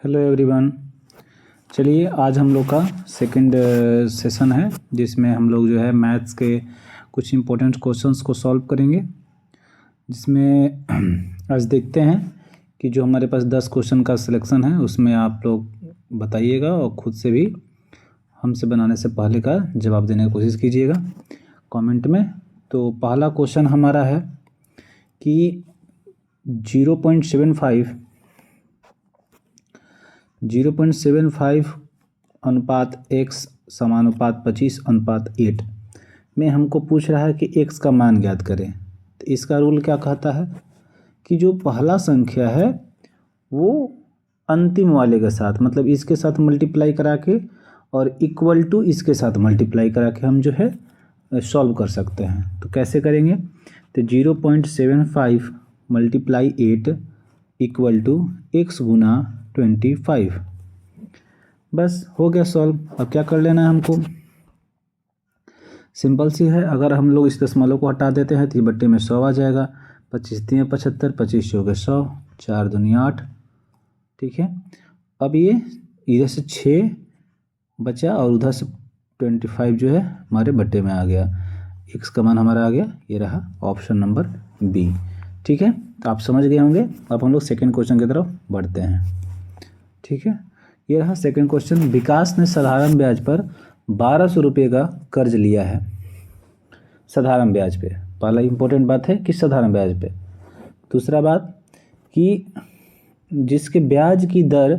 Hello everyone. चलिए आज हम लोग का सेकंड सेशन है जिसमें हम लोग जो है मैथ्स के कुछ इम्पोर्टेंट क्वेश्चंस को सॉल्व करेंगे, जिसमें आज देखते हैं कि जो हमारे पास 10 क्वेश्चन का सिलेक्शन है उसमें आप लोग बताइएगा और ख़ुद से भी हमसे बनाने से पहले का जवाब देने की कोशिश कीजिएगा कमेंट में। तो पहला क्वेश्चन हमारा है कि 0.75 अनुपात x समानुपात 25 अनुपात 8 में हमको पूछ रहा है कि x का मान ज्ञात करें। तो इसका रूल क्या कहता है कि जो पहला संख्या है वो अंतिम वाले के साथ, मतलब इसके साथ मल्टीप्लाई करा के और इक्वल टू इसके साथ मल्टीप्लाई करा के हम जो है सॉल्व कर सकते हैं। तो कैसे करेंगे? तो 0.75 मल्टीप्लाई 8 इक्वल टू x गुना 25, बस हो गया सॉल्व। अब क्या कर लेना है हमको? सिंपल सी है, अगर हम लोग इस दशमलव को हटा देते हैं तो ये बट्टे में 100 आ जाएगा। 25 3 75, 25 हो गए 100, 4 दूनी 8। ठीक है, अब ये इधर से 6 बचा और उधर से 25 जो है हमारे बट्टे में आ गया। x का मान हमारा आ गया, ये रहा ऑप्शन नंबर बी। ठीक है, तो आप समझ गए होंगे। अब हम लोग सेकेंड क्वेश्चन की तरफ बढ़ते हैं। ठीक है, ये रहा सेकंड क्वेश्चन। विकास ने साधारण ब्याज पर 1200 रुपये का कर्ज लिया है। साधारण ब्याज पे, पहला इंपॉर्टेंट बात है कि साधारण ब्याज पे। दूसरा बात कि जिसके ब्याज की दर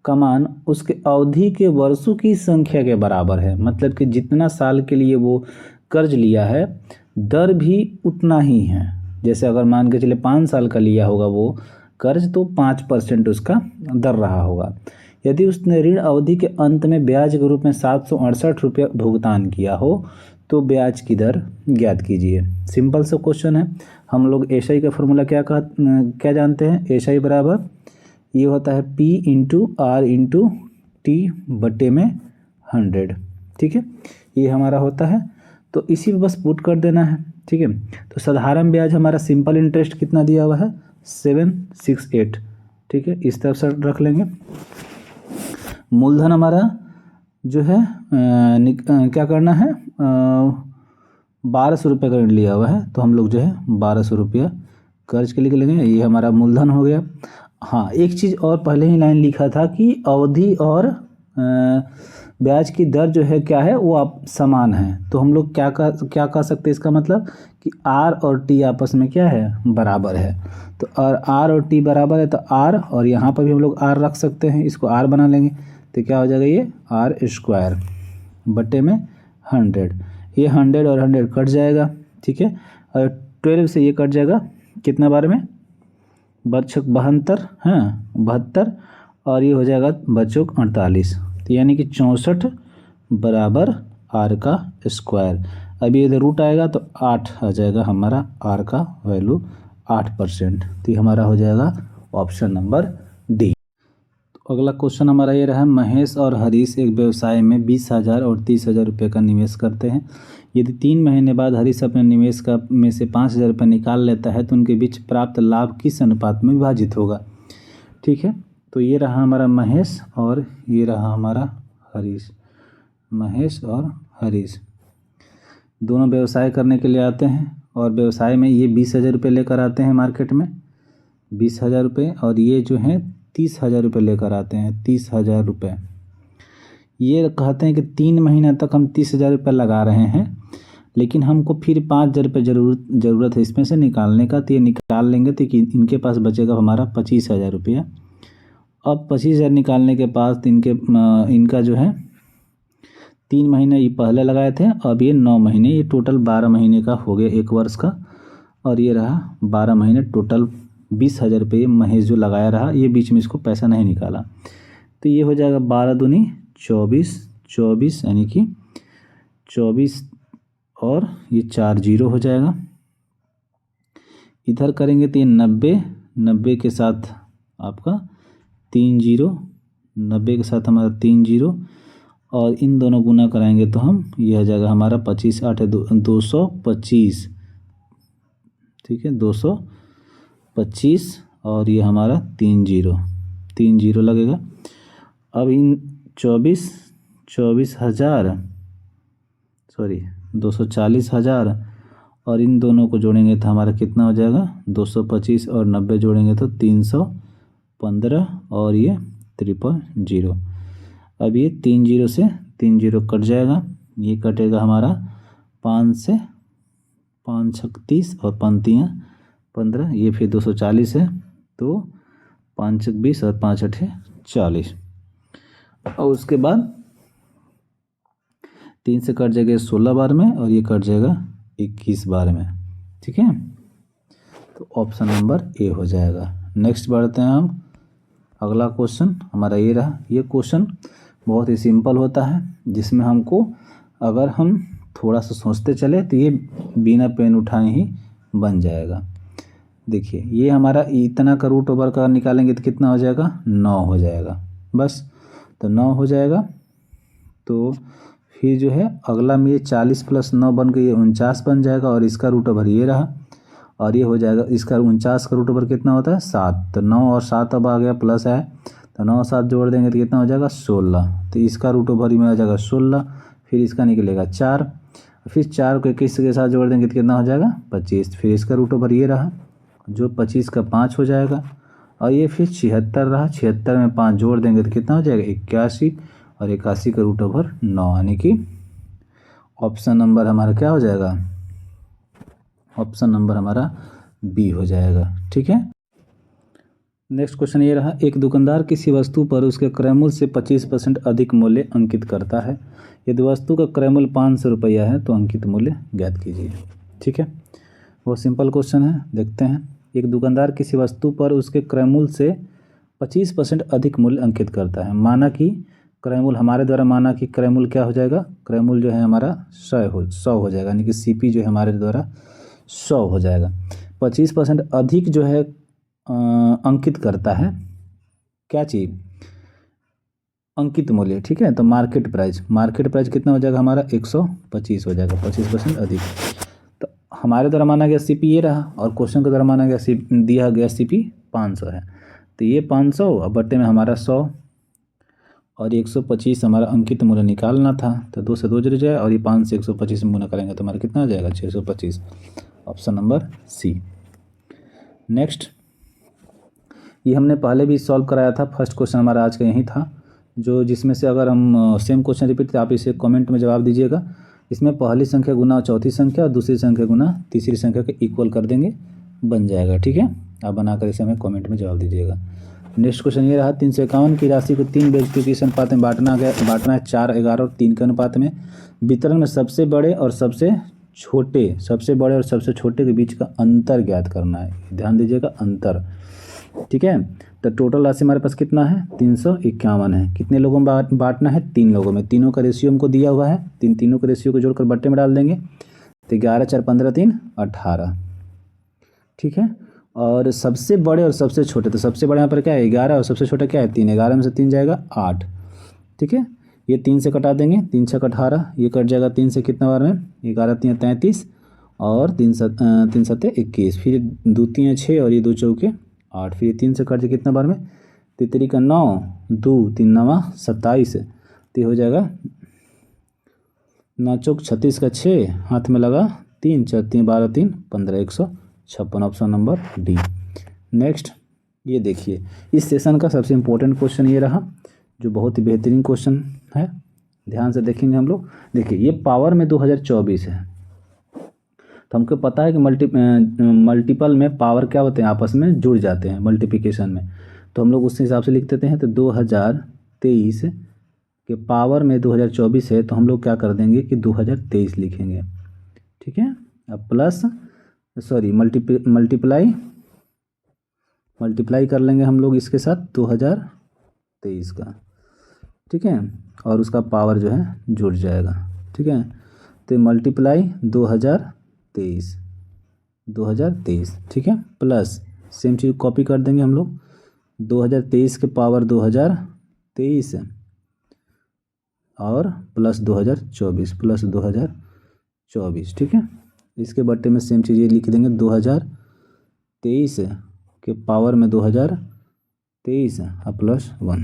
का मान उसके अवधि के वर्षों की संख्या के बराबर है, मतलब कि जितना साल के लिए वो कर्ज लिया है दर भी उतना ही है। जैसे अगर मान के चले 5 साल का लिया होगा वो कर्ज, तो 5% उसका दर रहा होगा। यदि उसने ऋण अवधि के अंत में ब्याज के रूप में 768 रुपये भुगतान किया हो तो ब्याज की दर ज्ञात कीजिए। सिंपल सा क्वेश्चन है। हम लोग एसआई का फॉर्मूला क्या जानते हैं? एसआई बराबर ये होता है P into R into T बट्टे में 100। ठीक है, ये हमारा होता है, तो इसी में बस पुट कर देना है। ठीक है, तो साधारण ब्याज हमारा सिंपल इंटरेस्ट कितना दिया हुआ है? 768। ठीक है, इस तरफ से रख लेंगे। मूलधन हमारा जो है क्या करना है? 1200 रुपये का ऋण लिया हुआ है, तो हम लोग जो है 1200 रुपया कर्ज के लिए लेंगे। ये हमारा मूलधन हो गया। हाँ, एक चीज़ और पहले ही लाइन लिखा था कि अवधि और ब्याज की दर जो है क्या है, वो आप समान है। तो हम लोग क्या कह सकते हैं? इसका मतलब कि R और T आपस में क्या है? बराबर है। तो R और T बराबर है तो R, और यहाँ पर भी हम लोग R रख सकते हैं, इसको R बना लेंगे तो क्या हो जाएगा? ये R² बट्टे में 100। ये 100 और 100 कट जाएगा। ठीक है, और 12 से ये कट जाएगा कितना बार में? बचक 72, हाँ 72, और ये हो जाएगा बचक 48, तो यानी कि 64 बराबर R का स्क्वायर। अभी इधर रूट आएगा तो 8 आ जाएगा हमारा R का वैल्यू 8%। तो ये हमारा हो जाएगा ऑप्शन नंबर डी। तो अगला क्वेश्चन हमारा ये रहा, महेश और हरीश एक व्यवसाय में 20,000 और 30,000 रुपये का निवेश करते हैं। यदि 3 महीने बाद हरीश अपने निवेश का में से 5,000 रुपये निकाल लेता है तो उनके बीच प्राप्त लाभ किस अनुपात में विभाजित होगा? ठीक है, तो ये रहा हमारा महेश और ये रहा हमारा हरीश। महेश और हरीश दोनों व्यवसाय करने के लिए आते हैं, और व्यवसाय में ये 20,000 रुपये लेकर आते हैं मार्केट में, 20,000 रुपये, और ये जो है 30,000 रुपये लेकर आते हैं, 30,000 रुपये। ये कहते हैं कि 3 महीना तक हम 30,000 रुपये लगा रहे हैं, लेकिन हमको फिर 5,000 रुपये ज़रूरत है इसमें से निकालने का। तो ये निकाल लेंगे तो इनके पास बचेगा हमारा 25,000 रुपया। अब 25,000 निकालने के पास इनका जो है 3 महीने ये पहले लगाए थे, अब ये 9 महीने, ये टोटल 12 महीने का हो गया, 1 वर्ष का। और ये रहा 12 महीने, टोटल 20,000 रुपये महेश जो लगाया रहा, ये बीच में इसको पैसा नहीं निकाला। तो ये हो जाएगा 12 दूनी 24, यानी कि 24, और ये 4 0 हो जाएगा। इधर करेंगे तो ये 90 के साथ आपका 3 0, 90 के साथ हमारा 3 0, और इन दोनों गुना कराएंगे तो हम ये हो जाएगा हमारा 25 8 225। ठीक है, 225, और ये हमारा 3 0। 3 जीरो लगेगा। अब इन 240,000 और इन दोनों को जोड़ेंगे तो हमारा कितना हो जाएगा, 225 और 90 जोड़ेंगे तो 315 और ये 000। अब ये 3 जीरो से 3 जीरो कट जाएगा, ये कटेगा हमारा 5 से 5 36 और 5 15, ये फिर 240 है तो 5 20 और 5 8 40। और उसके बाद 3 से कट जाएगा 16 बार में और ये कट जाएगा 21 बार में। ठीक है, तो ऑप्शन नंबर ए हो जाएगा। नेक्स्ट बढ़ते हैं हम, अगला क्वेश्चन हमारा ये रहा। ये क्वेश्चन बहुत ही सिंपल होता है, जिसमें हमको अगर हम थोड़ा सा सोचते चले तो ये बिना पेन उठाए ही बन जाएगा। देखिए ये हमारा इतना का रूट ओवर का निकालेंगे तो कितना हो जाएगा, 9 हो जाएगा बस। तो 9 हो जाएगा, तो फिर जो है अगला में ये 40 + 9 बन के ये 49 बन जाएगा और इसका रूट ओवर ये रहा और ये हो जाएगा। इसका 49 का रूट ओवर कितना होता है, 7। तो 9 और 7 अब आ गया प्लस है, तो 9 और 7 जोड़ देंगे तो कितना हो जाएगा, 16। तो इसका रूट ओवर ही में आ जाएगा 16, फिर इसका निकलेगा 4, फिर 4 को 21 के साथ जोड़ देंगे तो कितना हो जाएगा, 25। फिर इसका रूट ओवर ये रहा जो 25 का 5 हो जाएगा और ये फिर 76 रहा, 76 में 5 जोड़ देंगे तो कितना हो जाएगा, 81 और 81 का रूट ओवर 9, यानी कि ऑप्शन नंबर हमारा क्या हो जाएगा, ऑप्शन नंबर हमारा बी हो जाएगा। ठीक है, नेक्स्ट क्वेश्चन ये रहा। एक दुकानदार किसी वस्तु पर उसके क्रय मूल्य से 25% अधिक मूल्य अंकित करता है। यदि वस्तु का क्रय मूल्य 500 रुपया है तो अंकित मूल्य ज्ञात कीजिए। ठीक है, बहुत सिंपल क्वेश्चन है, देखते हैं। एक दुकानदार किसी वस्तु पर उसके क्रय मूल्य से 25% अधिक मूल्य अंकित करता है। माना कि क्रय मूल्य हमारे द्वारा माना कि क्रय मूल्य क्या हो जाएगा, क्रय मूल्य जो है हमारा 100 हो जाएगा, यानी कि सीपी जो है हमारे द्वारा 100 हो जाएगा। 25% अधिक जो है अंकित करता है क्या चीज़, अंकित मूल्य। ठीक है, तो मार्केट प्राइस कितना हो जाएगा हमारा, 125 हो जाएगा, 25% अधिक। तो हमारे द्वारा माना गया सीपी ये रहा और क्वेश्चन के द्वारा माना गया दिया गया सीपी 500 है। तो ये 500 और बट्टे में हमारा 100 और 125 हमारा अंकित मूल्य निकालना था, तो 2 से 2 जुड़ जाए और ये 5 से 125 में गुना करेंगे तो हमारा कितना आ जाएगा, 625। Option number C. नेक्स्ट, ये हमने पहले भी सॉल्व कराया था, फर्स्ट क्वेश्चन हमारा आज का यही था, जो जिसमें से अगर हम सेम क्वेश्चन रिपीट तो आप इसे कमेंट में जवाब दीजिएगा। इसमें पहली संख्या गुना चौथी संख्या और दूसरी संख्या गुना तीसरी संख्या के इक्वल कर देंगे, बन जाएगा। ठीक है, आप बनाकर इसे हमें कमेंट में जवाब दीजिएगा। नेक्स्ट क्वेश्चन ये रहा। 351 की राशि को 3 व्यक्तियों के अनुपात में बांटना है 4, 11 और 3 के अनुपात में। वितरण में सबसे बड़े और सबसे छोटे के बीच का अंतर ज्ञात करना है। ध्यान दीजिएगा, अंतर। ठीक है, तो टोटल राशि हमारे पास कितना है, 351 है। कितने लोगों में बांटना है, 3 लोगों में। तीनों का रेशियो हमको दिया हुआ है, तीनों का रेशियो को जोड़कर बट्टे में डाल देंगे तो 11 4 15 3 18। ठीक है, और सबसे बड़े और सबसे छोटे, तो सबसे बड़े यहाँ पर क्या है 11 और सबसे छोटा क्या है 3। 11 में से 3 जाएगा 8। ठीक है, ये 3 से कटा देंगे, 3 6 18, ये कट जाएगा 3 से कितना बार में, 11 3 33 और 3 7 21, फिर 2 3 6 और ये 2 चौके 8, फिर 3 से कट जाए कितना बार में, 3 का 9, 2 3 9 27, तो हो जाएगा 9 चौक 36 का 6, हाथ में लगा 3 4 3 12 3 15, 156। Option number D. नेक्स्ट, ये देखिए इस सेशन का सबसे इम्पोर्टेंट क्वेश्चन ये रहा, जो बहुत ही बेहतरीन क्वेश्चन है, ध्यान से देखेंगे हम लोग। देखिए ये पावर में 2024 है, तो हमको पता है कि मल्टीपल में पावर क्या होते हैं, आपस में जुड़ जाते हैं मल्टीप्लिकेशन में, तो हम लोग उस हिसाब से लिख देते हैं। तो 2023 के पावर में 2024 है, तो हम लोग क्या कर देंगे कि 2023 लिखेंगे। ठीक है, अब प्लस मल्टीप्लाई कर लेंगे हम लोग इसके साथ 2023 का। ठीक है, और उसका पावर जो है जुड़ जाएगा। ठीक है, तो मल्टीप्लाई 2023। ठीक है, प्लस सेम चीज़ कॉपी कर देंगे हम लोग, 2023 के पावर 2023 और प्लस 2024। ठीक है, इसके बट्टे में सेम चीज़ ये लिख देंगे, 2023 के पावर में 2023 23 प्लस 1।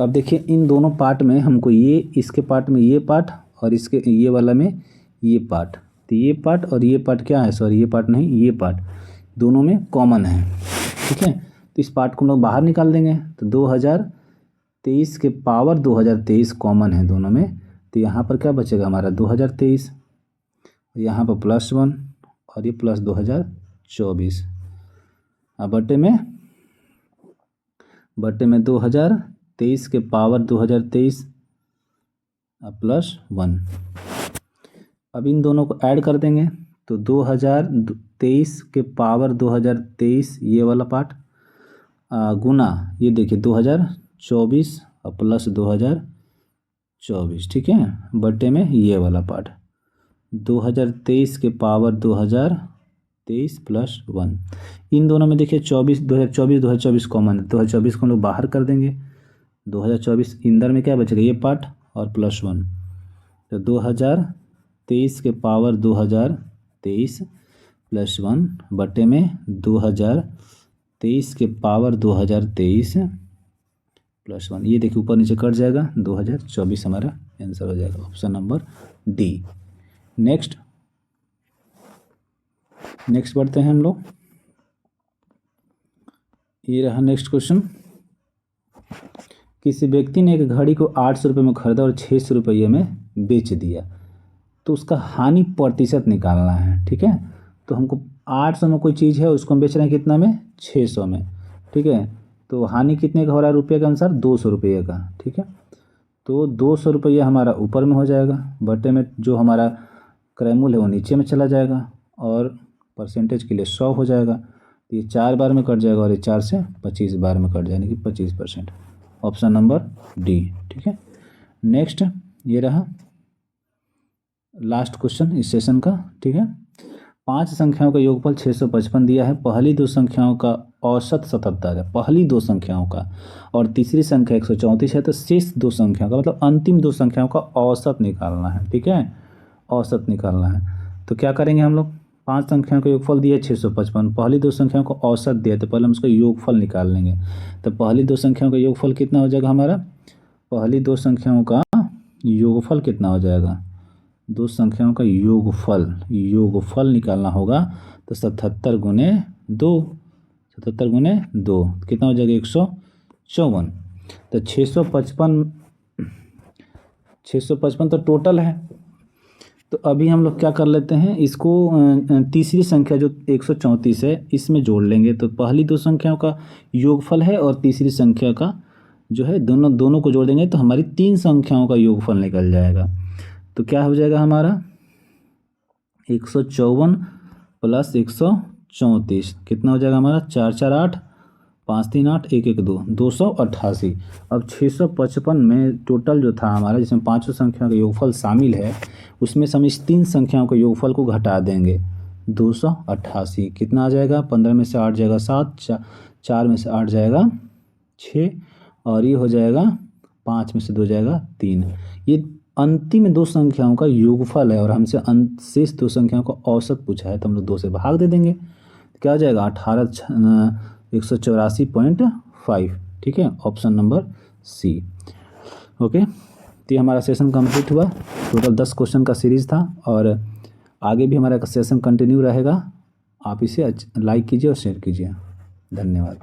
अब देखिए इन दोनों पार्ट में हमको ये, इसके पार्ट में ये पार्ट और इसके ये वाला में ये पार्ट, तो ये पार्ट और ये पार्ट क्या है, सॉरी ये पार्ट नहीं, ये पार्ट दोनों में कॉमन है। ठीक है, तो इस पार्ट को हम लोग बाहर निकाल देंगे, तो 2023 के पावर 2023 कॉमन है दोनों में, तो यहाँ पर क्या बचेगा हमारा 2023, यहाँ पर +1 और ये प्लस 2024। अब बटे में 2023 के पावर 2023 प्लस 1। अब इन दोनों को ऐड कर देंगे, तो 2023 के पावर 2023 ये वाला पार्ट गुना ये देखिए 2024 और प्लस 2024। ठीक है, बटे में ये वाला पार्ट 2023 के पावर 2023 प्लस 1। इन दोनों में देखिए 2024 कॉमन है, 2024 को हम लोग बाहर कर देंगे, 2024 इंदर में क्या बचेगा ये पार्ट और प्लस 1, तो 2023 के पावर 2023 प्लस 1 बटे में 2023 के पावर 2023 प्लस 1। ये देखिए ऊपर नीचे कट जाएगा, 2024 हमारा आंसर हो जाएगा, ऑप्शन नंबर डी। नेक्स्ट बढ़ते हैं हम लोग, ये रहा नेक्स्ट क्वेश्चन। किसी व्यक्ति ने एक घड़ी को 800 रुपये में खरीदा और 600 रुपये में बेच दिया, तो उसका हानि प्रतिशत निकालना है। ठीक है, तो हमको 800 में कोई चीज़ है, उसको हम बेच रहे हैं कितना में, 600 में। ठीक है, तो हानि कितने का हो रहा है रुपये के अनुसार, 200 रुपये का। ठीक है, तो 200 रुपये हमारा ऊपर में हो जाएगा, बटे में जो हमारा क्रयमूल्य है वो नीचे में चला जाएगा, और परसेंटेज के लिए 100 हो जाएगा। तो ये 4 बार में कट जाएगा और ये 4 से 25 बार में कट जाएगा, कि 25%, ऑप्शन नंबर डी। ठीक है, नेक्स्ट ये रहा लास्ट क्वेश्चन इस सेशन का। ठीक है, 5 संख्याओं का योगफल 655 दिया है, पहली 2 संख्याओं का औसत 77 है, पहली 2 संख्याओं का, और तीसरी संख्या 134 है, तो शेष 2 संख्याओं का मतलब अंतिम 2 संख्याओं का औसत निकालना है। ठीक है, औसत निकालना है, तो क्या करेंगे हम लोग, 5 संख्याओं का योगफल दिया है 655, पहली 2 संख्याओं को औसत दिया, तो पहले हम उसका योगफल निकाल लेंगे। तो पहली 2 संख्याओं का योगफल कितना हो जाएगा हमारा, पहली 2 संख्याओं का योगफल कितना हो जाएगा, 2 संख्याओं का योगफल निकालना होगा, तो 77 गुने 2 कितना हो जाएगा 154। तो 655 तो टोटल है। तो अभी हम लोग क्या कर लेते हैं, इसको तीसरी संख्या जो 134 है इसमें जोड़ लेंगे, तो पहली 2 संख्याओं का योगफल है और तीसरी संख्या का जो है दोनों को जोड़ देंगे, तो हमारी 3 संख्याओं का योगफल निकल जाएगा। तो क्या हो जाएगा हमारा 154 प्लस 134 कितना हो जाएगा हमारा, 4 4 8 5 3 8 1 1 2 288। अब 655 में टोटल जो था हमारा, जिसमें 5 संख्याओं का योगफल शामिल है, उसमें से हम इस 3 संख्याओं के योगफल को घटा देंगे, 288 कितना आ जाएगा, 15 में से 8 जाएगा 7, 4 में से 8 जाएगा 6, और ये हो जाएगा 5 में से 2 जाएगा 3। ये अंतिम 2 संख्याओं का योगफल है, और हमसे शेष 2 संख्याओं का औसत पूछा है, तो हम लोग 2 से भाग दे देंगे, क्या हो जाएगा 184.5। ठीक है, ऑप्शन नंबर सी। ओके, तो ये हमारा सेशन कंप्लीट हुआ। टोटल 10 क्वेश्चन का सीरीज़ था, और आगे भी हमारा सेशन कंटिन्यू रहेगा। आप इसे लाइक कीजिए और शेयर कीजिए। धन्यवाद।